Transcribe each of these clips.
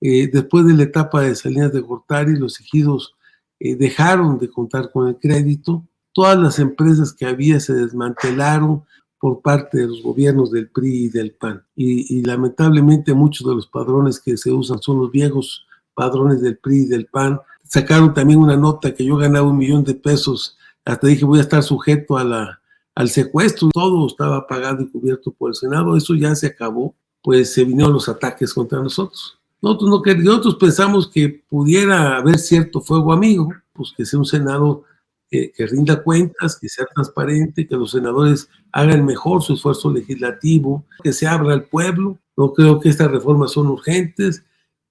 Después de la etapa de Salinas de Gortari, los ejidos dejaron de contar con el crédito. Todas las empresas que había se desmantelaron por parte de los gobiernos del PRI y del PAN. Y lamentablemente muchos de los padrones que se usan son los viejos padrones del PRI y del PAN. Sacaron también una nota que yo ganaba $1,000,000. Hasta dije, voy a estar sujeto al secuestro. Todo estaba pagado y cubierto por el Senado. Eso ya se acabó. Pues se vinieron los ataques contra nosotros. Nosotros pensamos que pudiera haber cierto fuego amigo, pues que sea un Senado que rinda cuentas, que sea transparente, que los senadores hagan mejor su esfuerzo legislativo, que se abra al pueblo. No creo que estas reformas son urgentes,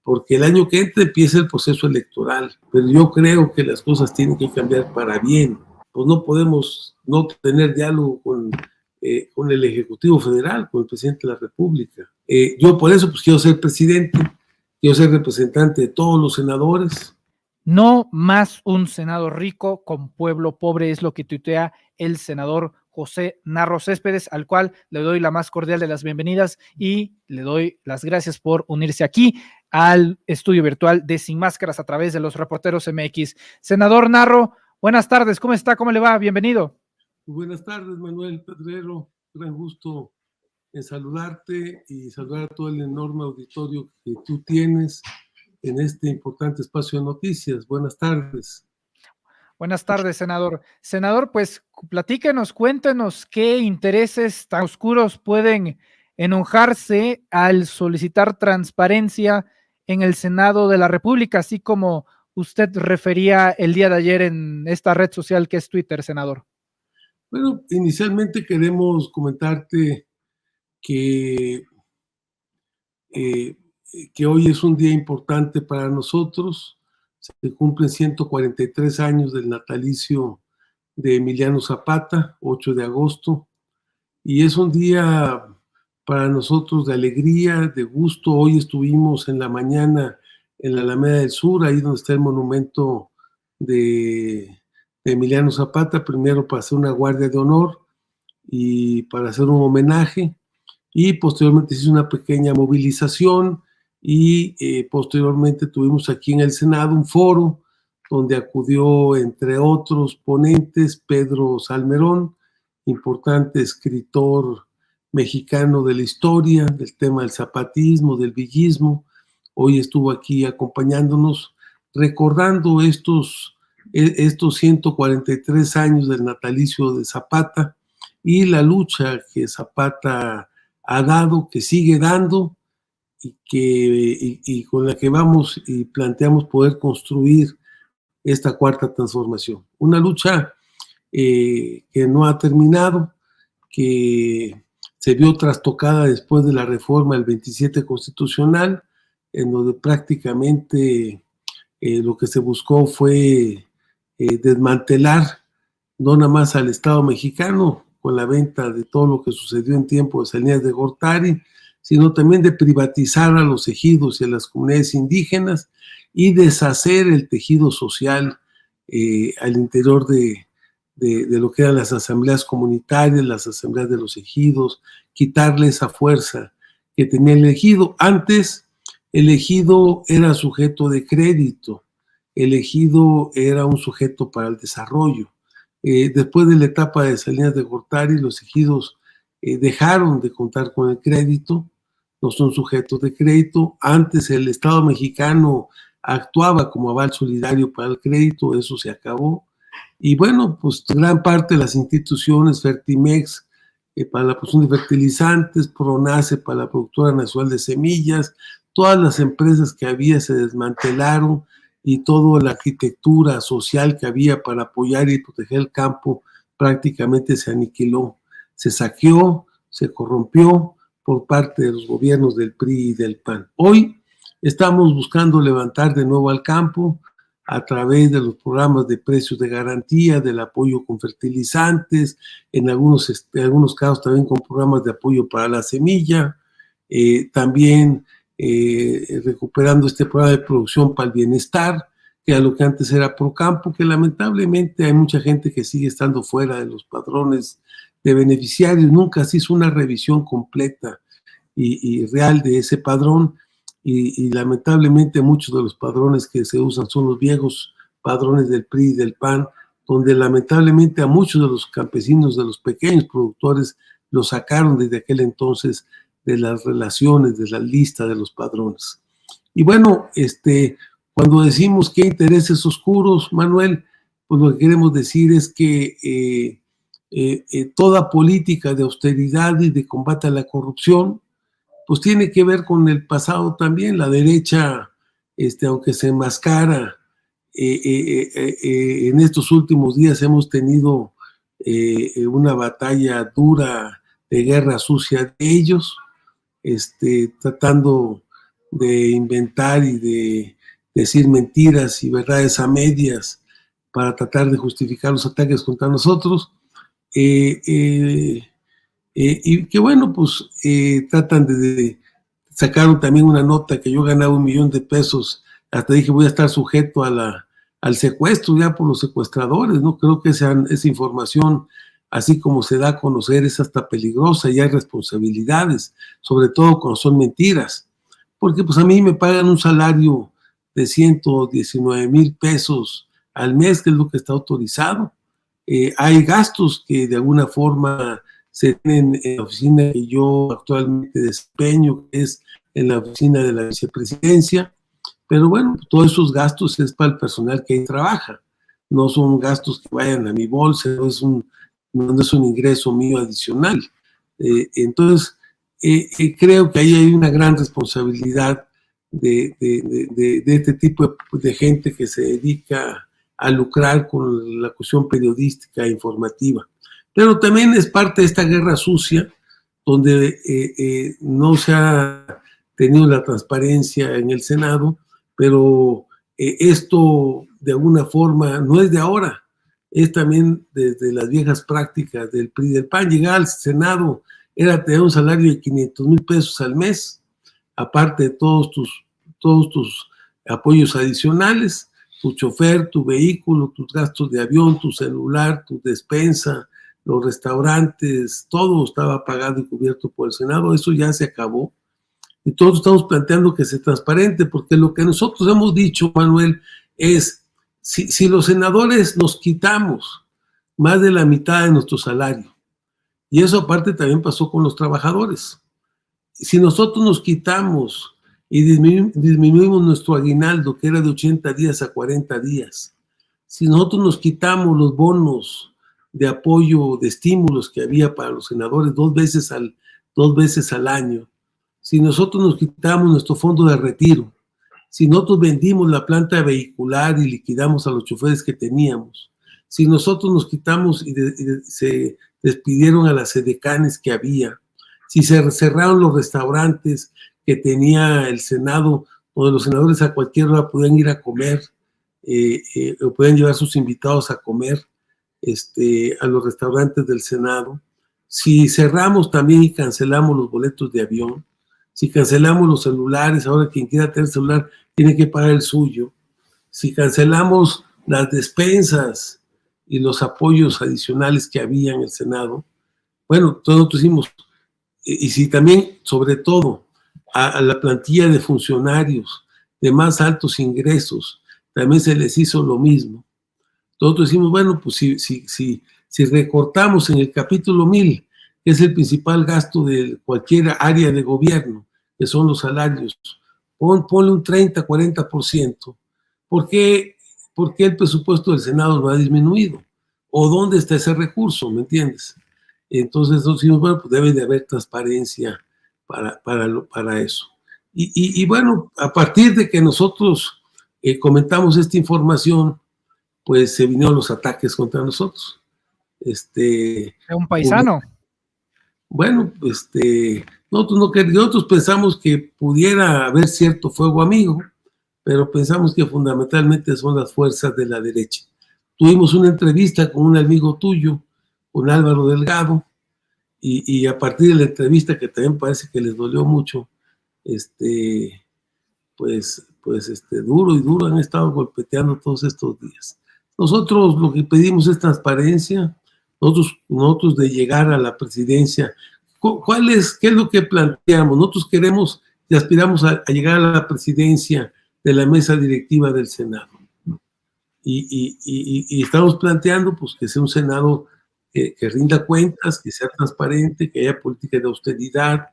porque el año que entra empieza el proceso electoral, pero yo creo que las cosas tienen que cambiar para bien. Pues no podemos no tener diálogo con el Ejecutivo Federal, con el Presidente de la República. Yo por eso pues quiero ser presidente, quiero ser representante de todos los senadores. No más un Senado rico con pueblo pobre, es lo que tuitea el senador José Narro Céspedes, al cual le doy la más cordial de las bienvenidas y le doy las gracias por unirse aquí al estudio virtual de Sin Máscaras a través de los Reporteros MX. Senador Narro, buenas tardes, ¿cómo está? ¿Cómo le va? Bienvenido. Buenas tardes, Manuel Pedrero, gran gusto en saludarte y saludar a todo el enorme auditorio que tú tienes en este importante espacio de noticias. Buenas tardes. Buenas tardes, senador. Senador, pues platíquenos, cuéntenos qué intereses tan oscuros pueden enojarse al solicitar transparencia en el Senado de la República, así como usted refería el día de ayer en esta red social que es Twitter, senador. Bueno, inicialmente queremos comentarte que hoy es un día importante para nosotros. Se cumplen 143 años del natalicio de Emiliano Zapata, 8 de agosto, y es un día para nosotros de alegría, de gusto. Hoy estuvimos en la mañana en la Alameda del Sur, ahí donde está el monumento de Emiliano Zapata, primero para hacer una guardia de honor y para hacer un homenaje, y posteriormente se hizo una pequeña movilización y posteriormente tuvimos aquí en el Senado un foro donde acudió, entre otros ponentes, Pedro Salmerón, importante escritor mexicano de la historia, del tema del zapatismo, del villismo. Hoy estuvo aquí acompañándonos, recordando estos 143 años del natalicio de Zapata y la lucha que Zapata ha dado, que sigue dando y con la que vamos y planteamos poder construir esta cuarta transformación. Una lucha que no ha terminado, que se vio trastocada después de la reforma del 27 constitucional, en donde prácticamente lo que se buscó fue desmantelar no nada más al Estado mexicano con la venta de todo lo que sucedió en tiempo de Salinas de Gortari, sino también de privatizar a los ejidos y a las comunidades indígenas y deshacer el tejido social al interior de lo que eran las asambleas comunitarias, las asambleas de los ejidos, quitarle esa fuerza que tenía el ejido. Antes, el ejido era sujeto de crédito, el ejido era un sujeto para el desarrollo. Después de la etapa de Salinas de Gortari, los ejidos dejaron de contar con el crédito, no son sujetos de crédito. Antes el Estado mexicano actuaba como aval solidario para el crédito, eso se acabó. Y bueno, pues gran parte de las instituciones, Fertimex para la producción de fertilizantes, Pronace para la productora nacional de semillas, todas las empresas que había se desmantelaron y toda la arquitectura social que había para apoyar y proteger el campo prácticamente se aniquiló, se saqueó, se corrompió por parte de los gobiernos del PRI y del PAN. Hoy estamos buscando levantar de nuevo al campo a través de los programas de precios de garantía, del apoyo con fertilizantes, en algunos casos también con programas de apoyo para la semilla, también recuperando este programa de producción para el bienestar, que era lo que antes era Procampo, que lamentablemente hay mucha gente que sigue estando fuera de los padrones de beneficiarios. Nunca se hizo una revisión completa y real de ese padrón, y lamentablemente muchos de los padrones que se usan son los viejos padrones del PRI y del PAN, donde lamentablemente a muchos de los campesinos, de los pequeños productores, los sacaron desde aquel entonces de las relaciones, de la lista de los padrones. Y bueno, cuando decimos que hay intereses oscuros, Manuel, pues lo que queremos decir es que toda política de austeridad y de combate a la corrupción, pues tiene que ver con el pasado también. La derecha, aunque se enmascara, en estos últimos días hemos tenido una batalla dura de guerra sucia de ellos, tratando de inventar y de decir mentiras y verdades a medias para tratar de justificar los ataques contra nosotros. Y que bueno, pues tratan sacaron también una nota que yo ganaba $1 millón, hasta dije voy a estar sujeto al secuestro ya por los secuestradores, ¿no? Creo que esa información, así como se da a conocer, es hasta peligrosa y hay responsabilidades, sobre todo cuando son mentiras, porque pues a mí me pagan un salario de 119,000 pesos al mes, que es lo que está autorizado. Hay gastos que de alguna forma se tienen en la oficina que yo actualmente desempeño, que es en la oficina de la vicepresidencia, pero bueno, todos esos gastos es para el personal que ahí trabaja, no son gastos que vayan a mi bolsa, no es un ingreso mío adicional. Entonces, creo que ahí hay una gran responsabilidad de este tipo de gente que se dedica a lucrar con la cuestión periodística e informativa. Pero también es parte de esta guerra sucia, donde no se ha tenido la transparencia en el Senado, pero esto de alguna forma no es de ahora, es también desde las viejas prácticas del PRI y del PAN. Llegar al Senado era tener un salario de 500,000 pesos al mes, aparte de todos tus apoyos adicionales, tu chofer, tu vehículo, tus gastos de avión, tu celular, tu despensa, los restaurantes, todo estaba pagado y cubierto por el Senado. Eso ya se acabó. Y todos estamos planteando que sea transparente, porque lo que nosotros hemos dicho, Manuel, es si los senadores nos quitamos más de la mitad de nuestro salario, y eso aparte también pasó con los trabajadores, si nosotros nos quitamos y disminuimos nuestro aguinaldo, que era de 80 días a 40 días, si nosotros nos quitamos los bonos de apoyo, de estímulos que había para los senadores dos veces al año, si nosotros nos quitamos nuestro fondo de retiro, si nosotros vendimos la planta vehicular y liquidamos a los choferes que teníamos, si nosotros nos quitamos y se despidieron a las edecanes que había, si se cerraron los restaurantes que tenía el Senado, donde los senadores a cualquier hora podían ir a comer, o podían llevar a sus invitados a comer a los restaurantes del Senado, si cerramos también y cancelamos los boletos de avión, si cancelamos los celulares, ahora quien quiera tener celular tiene que pagar el suyo, si cancelamos las despensas y los apoyos adicionales que había en el Senado, bueno, todos nosotros hicimos, y si también, sobre todo, a la plantilla de funcionarios de más altos ingresos, también se les hizo lo mismo. Nosotros decimos, bueno, pues si recortamos en el capítulo 1000, que es el principal gasto de cualquier área de gobierno, que son los salarios, ponle un 30, 40%. ¿Por qué el presupuesto del Senado no ha disminuido? ¿O dónde está ese recurso? ¿Me entiendes? Entonces nosotros decimos, bueno, pues debe de haber transparencia para eso. Y bueno, a partir de que nosotros comentamos esta información, pues se vinieron los ataques contra nosotros. Un paisano. Bueno, nosotros pensamos que pudiera haber cierto fuego amigo, pero pensamos que fundamentalmente son las fuerzas de la derecha. Tuvimos una entrevista con un amigo tuyo, con Álvaro Delgado, y a partir de la entrevista, que también parece que les dolió mucho, duro y duro han estado golpeteando todos estos días. Nosotros lo que pedimos es transparencia. Nosotros de llegar a la presidencia, ¿qué es lo que planteamos? Nosotros queremos y aspiramos a llegar a la presidencia de la mesa directiva del Senado. Y estamos planteando pues, que sea un Senado que rinda cuentas, que sea transparente, que haya política de austeridad,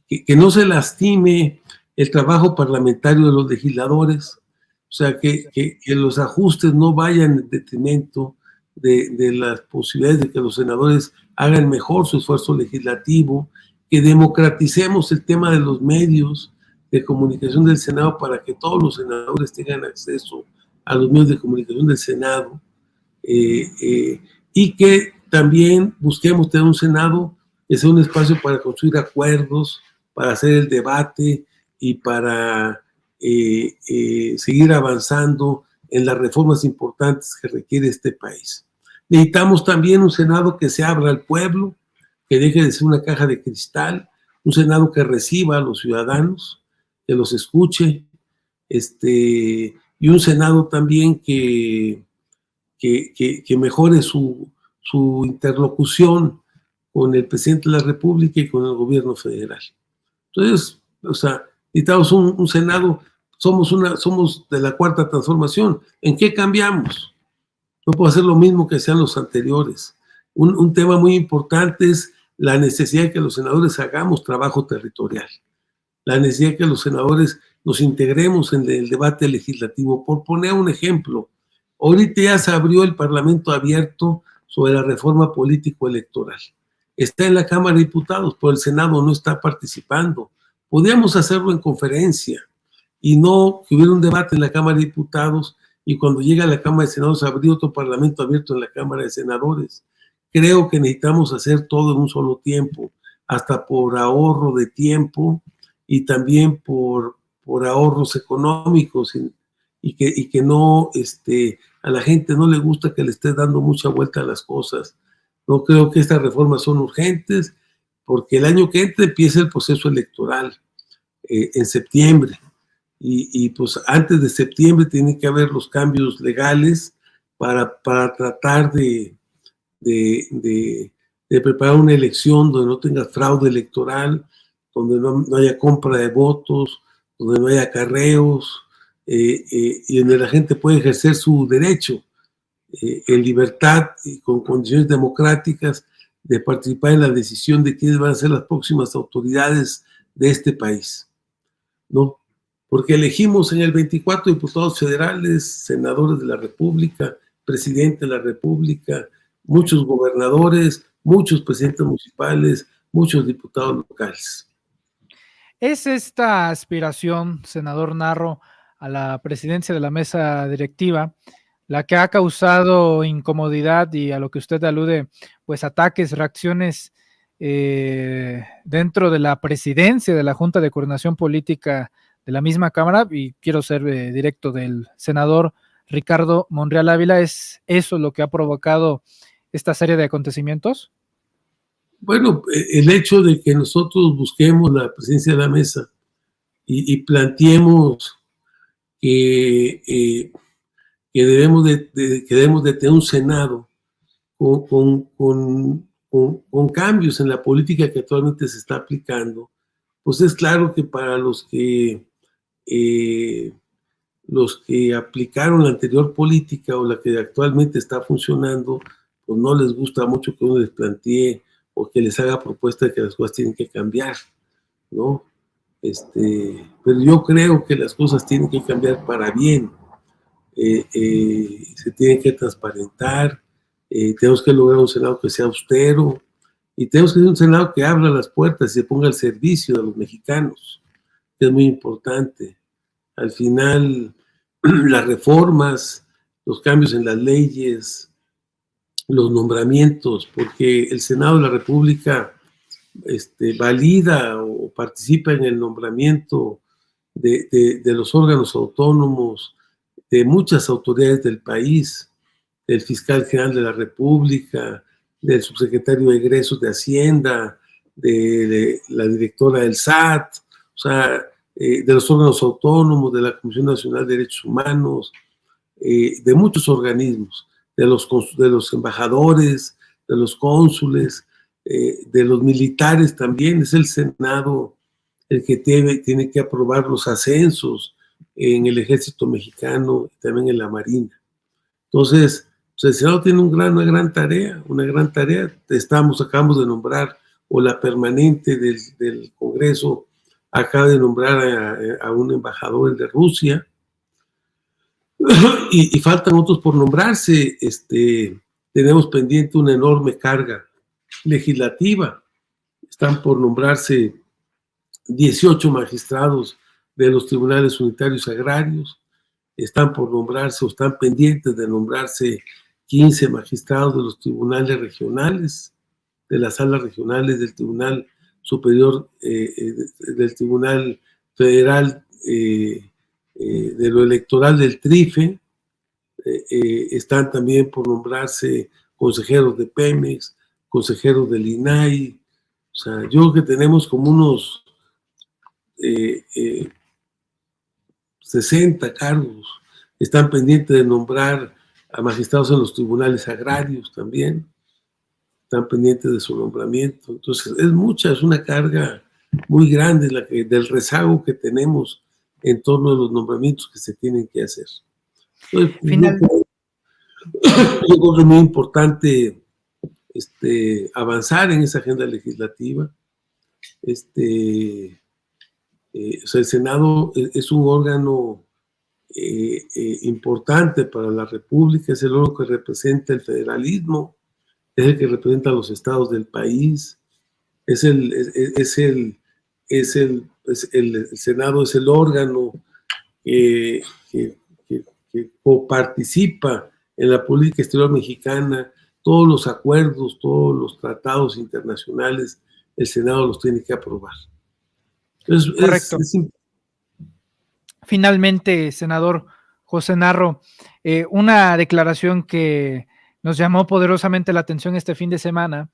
que no se lastime el trabajo parlamentario de los legisladores, o sea, que los ajustes no vayan en detrimento de las posibilidades de que los senadores hagan mejor su esfuerzo legislativo, que democraticemos el tema de los medios de comunicación del Senado para que todos los senadores tengan acceso a los medios de comunicación del Senado, y que también busquemos tener un Senado que sea un espacio para construir acuerdos, para hacer el debate y para seguir avanzando en las reformas importantes que requiere este país. Necesitamos también un Senado que se abra al pueblo, que deje de ser una caja de cristal, un Senado que reciba a los ciudadanos, que los escuche, y un Senado también que mejore su interlocución con el presidente de la República y con el gobierno federal. Entonces, o sea, necesitamos un Senado, somos de la Cuarta Transformación. ¿En qué cambiamos? No puedo hacer lo mismo que hacían los anteriores. Un tema muy importante es la necesidad de que los senadores hagamos trabajo territorial, la necesidad de que los senadores nos integremos en el debate legislativo. Por poner un ejemplo, ahorita ya se abrió el Parlamento abierto sobre la reforma político-electoral. Está en la Cámara de Diputados, pero el Senado no está participando. Podríamos hacerlo en conferencia y no que hubiera un debate en la Cámara de Diputados y cuando llega a la Cámara de Senadores abrir otro Parlamento abierto en la Cámara de Senadores. Creo que necesitamos hacer todo en un solo tiempo, hasta por ahorro de tiempo y también por ahorros económicos y que no, a la gente no le gusta que le esté dando mucha vuelta a las cosas. No creo que estas reformas son urgentes porque el año que entra empieza el proceso electoral en septiembre y pues antes de septiembre tienen que haber los cambios legales para tratar de preparar una elección donde no tenga fraude electoral, donde no haya compra de votos, donde no haya acarreos, y donde la gente puede ejercer su derecho en libertad y con condiciones democráticas de participar en la decisión de quiénes van a ser las próximas autoridades de este país, ¿no? Porque elegimos en el 24 diputados federales, senadores de la República, presidente de la República, muchos gobernadores, muchos presidentes municipales, muchos diputados locales. ¿Es esta aspiración, senador Narro, a la presidencia de la mesa directiva la que ha causado incomodidad y a lo que usted alude, pues ataques, reacciones dentro de la presidencia de la Junta de Coordinación Política de la misma Cámara? Y quiero ser directo del senador Ricardo Monreal Ávila. ¿Es eso lo que ha provocado esta serie de acontecimientos? Bueno, el hecho de que nosotros busquemos la presidencia de la mesa y planteemos que debemos de tener un Senado con cambios en la política que actualmente se está aplicando, pues es claro que para los que aplicaron la anterior política o la que actualmente está funcionando, pues no les gusta mucho que uno les plantee o que les haga propuesta de que las cosas tienen que cambiar, ¿no? Pero yo creo que las cosas tienen que cambiar para bien. Se tienen que transparentar, tenemos que lograr un Senado que sea austero y tenemos que ser un Senado que abra las puertas y se ponga al servicio de los mexicanos, que es muy importante. Al final, las reformas, los cambios en las leyes, los nombramientos, porque el Senado de la República valida o participa en el nombramiento de los órganos autónomos, de muchas autoridades del país, del fiscal general de la República, del subsecretario de egresos de Hacienda, de la directora del SAT, o sea, de los órganos autónomos, de la Comisión Nacional de Derechos Humanos, de muchos organismos, de los embajadores, de los cónsules, de los militares también. Es el Senado el que tiene que aprobar los ascensos en el ejército mexicano y también en la marina. Entonces, pues el Senado tiene una gran tarea. Acabamos de nombrar, o la permanente del Congreso acaba de nombrar a un embajador de Rusia, y faltan otros por nombrarse. Tenemos pendiente una enorme carga legislativa. Están por nombrarse 18 magistrados de los tribunales unitarios agrarios, están por nombrarse o están pendientes de nombrarse 15 magistrados de los tribunales regionales, de las salas regionales del Tribunal Superior, del Tribunal Federal, de lo electoral del TRIFE. Están también por nombrarse consejeros de Pemex, consejeros del INAI. O sea, yo creo que tenemos como unos 60 cargos. Están pendientes de nombrar a magistrados en los tribunales agrarios también. Están pendientes de su nombramiento. Entonces, es una carga muy grande del rezago que tenemos en torno a los nombramientos que se tienen que hacer. Entonces, yo creo que es muy importante avanzar en esa agenda legislativa. O sea, el Senado es un órgano importante para la República, es el órgano que representa el federalismo, es el que representa a los estados del país, el Senado es el órgano que coparticipa en la política exterior mexicana. Todos los acuerdos, todos los tratados internacionales, el Senado los tiene que aprobar. Correcto. Finalmente, senador José Narro, una declaración que nos llamó poderosamente la atención este fin de semana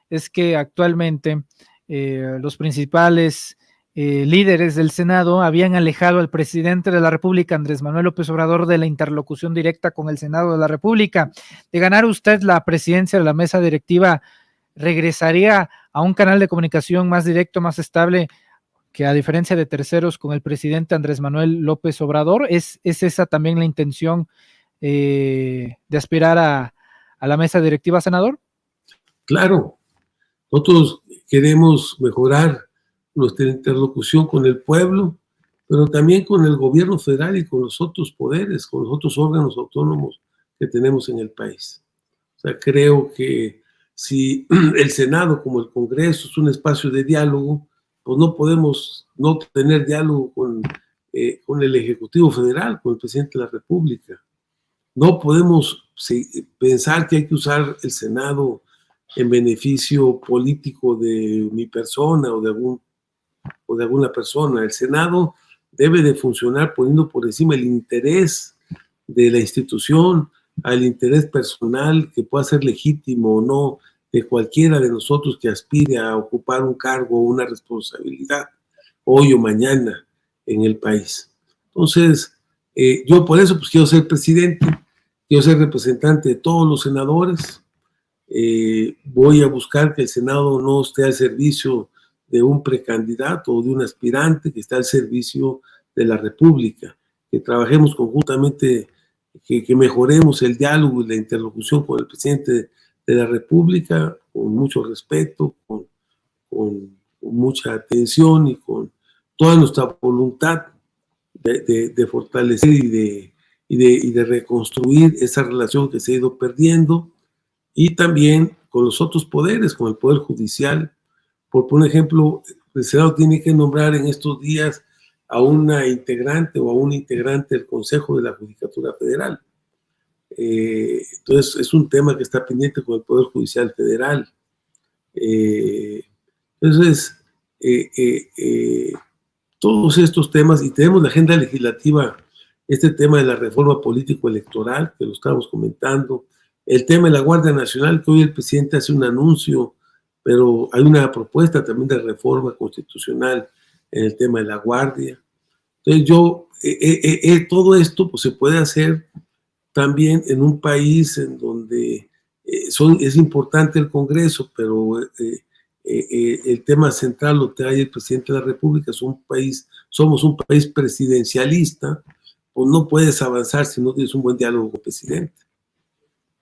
es que actualmente los principales líderes del Senado habían alejado al presidente de la República, Andrés Manuel López Obrador, de la interlocución directa con el Senado de la República. De ganar usted la presidencia de la mesa directiva, ¿regresaría a un canal de comunicación más directo, más estable, que a diferencia de terceros con el presidente Andrés Manuel López Obrador? ¿Es esa también la intención de aspirar a la mesa directiva, senador? Claro, nosotros queremos mejorar nuestra interlocución con el pueblo, pero también con el gobierno federal y con los otros poderes, con los otros órganos autónomos que tenemos en el país. O sea, creo que si el Senado, como el Congreso, es un espacio de diálogo, pues no podemos no tener diálogo con el Ejecutivo Federal, con el Presidente de la República. No podemos pensar que hay que usar el Senado en beneficio político de mi persona o de alguna persona. El Senado debe de funcionar poniendo por encima el interés de la institución al interés personal, que pueda ser legítimo o no, de cualquiera de nosotros que aspire a ocupar un cargo o una responsabilidad hoy o mañana en el país. Entonces, yo por eso pues quiero ser presidente, quiero ser representante de todos los senadores. Voy a buscar que el Senado no esté al servicio de un precandidato o de un aspirante, que esté al servicio de la República, que trabajemos conjuntamente, que mejoremos el diálogo y la interlocución con el presidente de la República con mucho respeto, con mucha atención y con toda nuestra voluntad de fortalecer y de reconstruir esa relación que se ha ido perdiendo, y también con los otros poderes, con el Poder Judicial. Por ejemplo, el Senado tiene que nombrar en estos días a una integrante o a un integrante del Consejo de la Judicatura Federal. Entonces, es un tema que está pendiente con el Poder Judicial Federal. Entonces, todos estos temas, y tenemos la agenda legislativa, este tema de la reforma político-electoral, que lo estamos comentando, el tema de la Guardia Nacional, que hoy el presidente hace un anuncio, pero hay una propuesta también de reforma constitucional en el tema de la Guardia. Entonces todo esto pues, se puede hacer también en un país en donde es importante el Congreso, pero el tema central lo trae el presidente de la República. Somos un país presidencialista, pues no puedes avanzar si no tienes un buen diálogo con el presidente,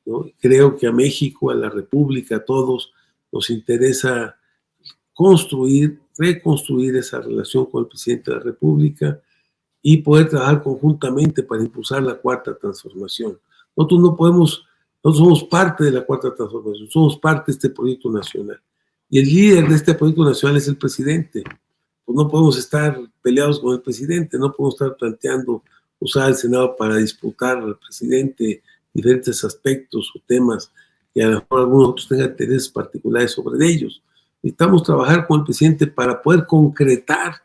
¿no? Creo que a México, a la República, a todos nos interesa reconstruir esa relación con el presidente de la República y poder trabajar conjuntamente para impulsar la cuarta transformación. Nosotros somos parte de la cuarta transformación, somos parte de este proyecto nacional. Y el líder de este proyecto nacional es el presidente. Pues no podemos estar peleados con el presidente, no podemos estar planteando usar el Senado para disputar al presidente diferentes aspectos o temas que a lo mejor algunos otros tengan intereses particulares sobre ellos. Necesitamos trabajar con el presidente para poder concretar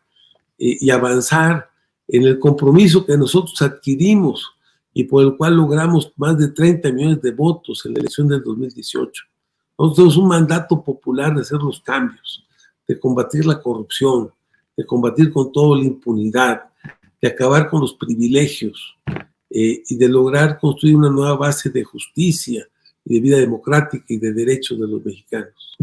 y avanzar en el compromiso que nosotros adquirimos y por el cual logramos más de 30 millones de votos en la elección del 2018. Nosotros tenemos un mandato popular de hacer los cambios, de combatir la corrupción, de combatir con toda la impunidad, de acabar con los privilegios y de lograr construir una nueva base de justicia y de vida democrática y de derechos de los mexicanos.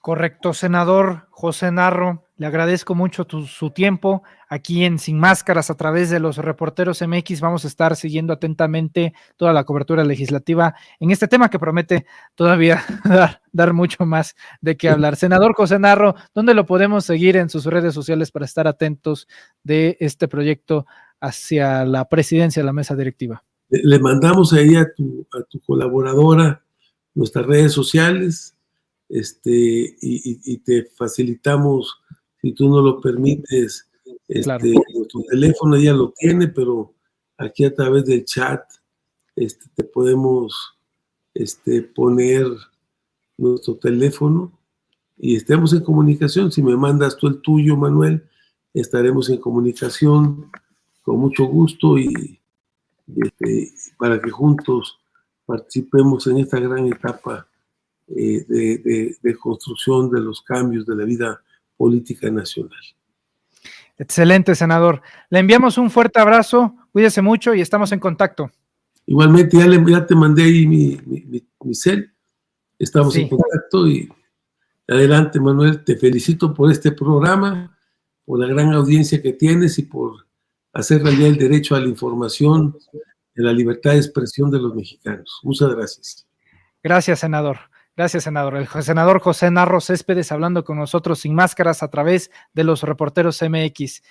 Correcto, senador José Narro, le agradezco mucho su tiempo aquí en Sin Máscaras a través de los Reporteros MX. Vamos a estar siguiendo atentamente toda la cobertura legislativa en este tema que promete todavía dar mucho más de qué hablar. Senador José Narro, ¿dónde lo podemos seguir en sus redes sociales para estar atentos de este proyecto hacia la presidencia de la mesa directiva? Le mandamos ahí a tu colaboradora nuestras redes sociales. Y te facilitamos, si tú no lo permites, claro, nuestro teléfono ya lo tiene, pero aquí a través del chat te podemos poner nuestro teléfono y estemos en comunicación. Si me mandas tú el tuyo, Manuel, estaremos en comunicación con mucho gusto y para que juntos participemos en esta gran etapa de construcción de los cambios de la vida política nacional. Excelente, senador. Le enviamos un fuerte abrazo, cuídese mucho y estamos en contacto. Igualmente, ya te mandé ahí mi cel, estamos en contacto y adelante, Manuel, te felicito por este programa, por la gran audiencia que tienes y por hacer realidad el derecho a la información, de la libertad de expresión de los mexicanos. Muchas gracias. Gracias, senador. Gracias, senador. El senador José Narro Céspedes hablando con nosotros sin máscaras a través de los Reporteros MX.